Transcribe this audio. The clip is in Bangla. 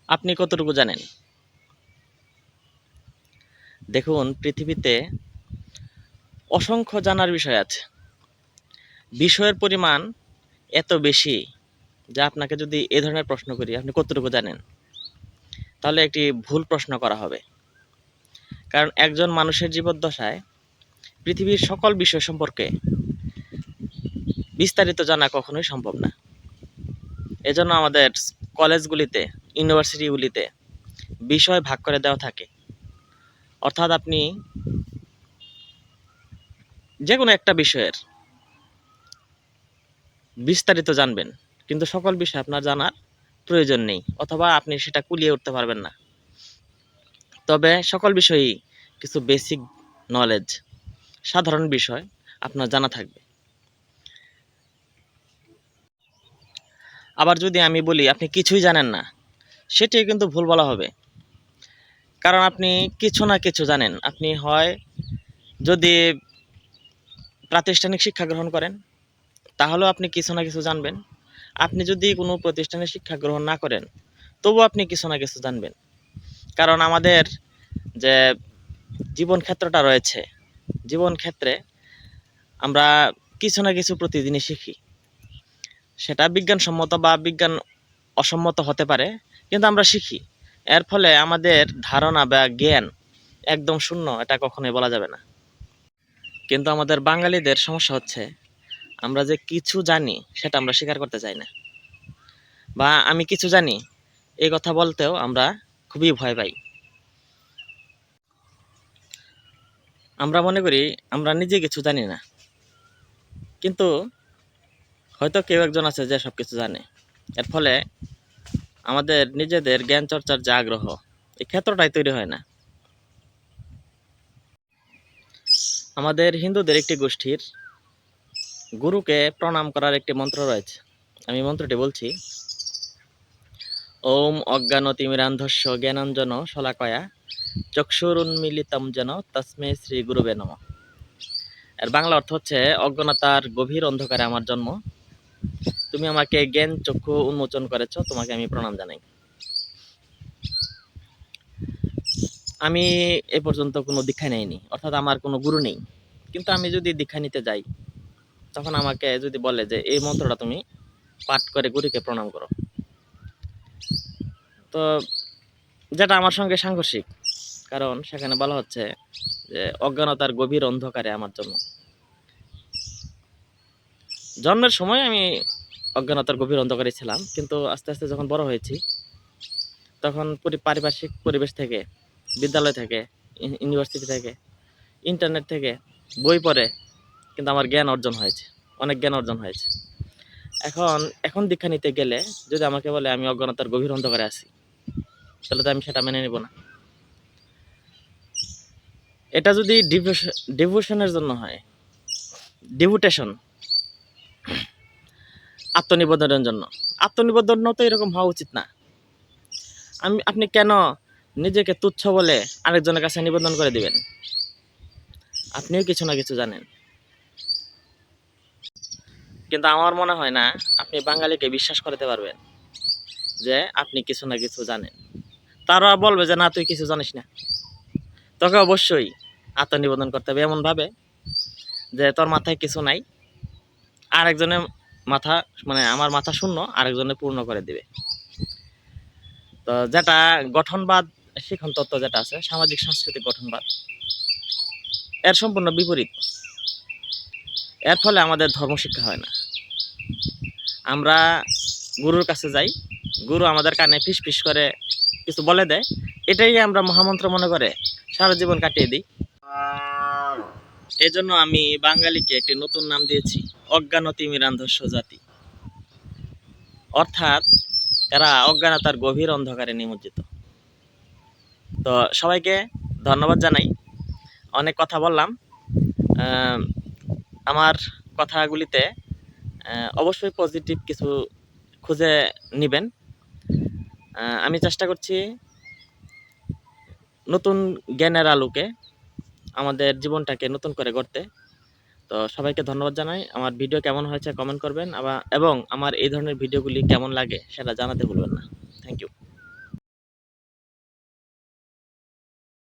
আপনি কতটুকু জানেন? দেখুন, পৃথিবীতে অসংখ্য জানার বিষয় আছে। বিষয়ের পরিমাণ এত বেশি যে আপনাকে যদি এ ধরনের প্রশ্ন করি, আপনি কতটুকু জানেন? তাহলে একটি ভুল প্রশ্ন করা হবে। কারণ একজন মানুষের জীবদ্দশায় পৃথিবীর সকল বিষয় সম্পর্কে বিস্তারিত জানা কখনোই সম্ভব না। এজন্য আমাদের কলেজগুলিতে, ইউনিভার্সিটিগুলিতে বিষয় ভাগ করে দেওয়া থাকে। অর্থাৎ আপনি যেকোনো একটা বিষয়ের বিস্তারিত জানবেন, কিন্তু সকল বিষয় আপনার জানার প্রয়োজন নেই, অথবা আপনি সেটা কুলিয়ে উঠতে পারবেন না। তবে সকল বিষয়েই কিছু বেসিক নলেজ, সাধারণ বিষয় আপনার জানা থাকবে। আবার যদি আমি বলি আপনি কিছুই জানেন না, সেটিও কিন্তু ভুল বলা হবে। কারণ আপনি কিছু না কিছু জানেন। আপনি হয় যদি প্রাতিষ্ঠানিক শিক্ষা গ্রহণ করেন, তাহলেও আপনি কিছু না কিছু জানবেন। আপনি যদি কোনো প্রতিষ্ঠানে শিক্ষা গ্রহণ না করেন, তবুও আপনি কিছু না কিছু জানবেন। কারণ আমাদের যে জীবন ক্ষেত্রটা রয়েছে, জীবন ক্ষেত্রে আমরা কিছু না কিছু প্রতিদিনই শিখি। সেটা বিজ্ঞানসম্মত বা বিজ্ঞান অসম্মত হতে পারে, কিন্তু আমরা শিখি। এর ফলে আমাদের ধারণা বা জ্ঞান একদম শূন্য, এটা কখনোই বলা যাবে না। কিন্তু আমাদের বাঙালিদের সমস্যা হচ্ছে, আমরা যে কিছু জানি সেটা আমরা স্বীকার করতে চাই না, বা আমি কিছু জানি এই কথা বলতেও আমরা খুবই ভয় পাই। আমরা মনে করি আমরা নিজে কিছু জানি না, কিন্তু হয়তো কেউ একজন আছে যে সব কিছু জানে। এর ফলে আমাদের নিজেদের জ্ঞান চর্চার যে আগ্রহ, এই ক্ষেত্রটাই তৈরি হয় না। আমাদের হিন্দুদের একটি গোষ্ঠীর গুরুকে প্রণাম করার একটি মন্ত্র রয়েছে। আমি মন্ত্রটি বলছি: ওম অজ্ঞানতিমিরান্ধস্য জ্ঞানাঞ্জন শলাকয়া চক্ষুরুন্মিলিতম যেন তস্মৈ শ্রী গুরুবে নমঃ। এর বাংলা অর্থ হচ্ছে, অজ্ঞানতার গভীর অন্ধকারে আমার জন্ম, তুমি আমাকে জ্ঞান চক্ষু উন্মোচন করেছ, তোমাকে আমি প্রণাম জানাই। আমি এ পর্যন্ত কোনো দীক্ষা নেইনি, অর্থাৎ আমার কোনো গুরু নেই। কিন্তু আমি যদি দীক্ষা নিতে যাই, তখন আমাকে যদি বলে যে এই মন্ত্রটা তুমি পাঠ করে গুরুকে প্রণাম করো, তো যেটা আমার সঙ্গে সাংঘর্ষিক। কারণ সেখানে বলা হচ্ছে যে অজ্ঞানতার গভীর অন্ধকারে আমার জন্ম। জন্মের সময় আমি অজ্ঞানতার গভীর অন্ধকারে ছিলাম, কিন্তু আস্তে আস্তে যখন বড় হয়েছি, তখন পারিপার্শ্বিক পরিবেশ থেকে, বিদ্যালয় থেকে, ইউনিভার্সিটি থেকে, ইন্টারনেট থেকে, বই পড়ে কিন্তু আমার জ্ঞান অর্জন হয়েছে, অনেক জ্ঞান অর্জন হয়েছে। এখন এখন দীক্ষা নিতে গেলে যদি আমাকে বলে আমি অজ্ঞানতার গভীর অন্ধকারে আছি, তাহলে তো আমি সেটা মেনে নেব না। এটা যদি ডিভোশনের জন্য হয়, ডিভোটেশন, আত্মনিবেদনের জন্য, আত্মনিবেদন তো এরকম হওয়া উচিত না। আপনি কেন নিজেকে তুচ্ছ বলে আরেকজনের কাছে নিবেদন করে দিবেন? আপনিও কিছু না কিছু জানেন। কিন্তু আমার মনে হয় না আপনি বাঙালিকে বিশ্বাস করতে পারবেন যে আপনি কিছু না কিছু জানেন। তারা বলবে যে না, তুই কিছু জানিস না। তোকে অবশ্যই আত্মনিবেদন করতে হবে এমন ভাবে যে তোর মাথায় কিছু নাই, আরেকজনের মাথা, মানে আমার মাথা শূন্য, আরেকজনে পূর্ণ করে দিবে। তো যেটা গঠনবাদ শিখন তত্ত্ব যেটা আছে, সামাজিক সাংস্কৃতিক গঠনবাদ, এর সম্পূর্ণ বিপরীত। এর ফলে আমাদের ধর্ম শিক্ষা হয় না। আমরা গুরুর কাছে যাই, গুরু আমাদের কানে ফিস ফিস করে কিছু বলে দেয়, এটাই আমরা মহামন্ত্র মনে করে সারা জীবন কাটিয়ে দিই। এজন্য আমি বাঙালিকে একটি নতুন নাম দিয়েছি, অজ্ঞানতিমিরান্ধস্য জাতি। অর্থাৎ এরা অজ্ঞানতার গভীর অন্ধকারে নিমজ্জিত। তো সবাইকে ধন্যবাদ জানাই। অনেক কথা বললাম। আমার কথাগুলিতে অবশ্যই পজিটিভ কিছু খুঁজে নেবেন। আমি চেষ্টা করছি নতুন জ্ঞানের আলোকে আমাদের জীবনটাকে নতুন করে গড়তে। তো সবাইকে ধন্যবাদ জানাই। আমার ভিডিও কেমন হয়েছে কমেন্ট করবেন, এবং আমার এই ধরনের ভিডিওগুলি কেমন লাগে সেটা জানাতে ভুলবেন না। Thank you.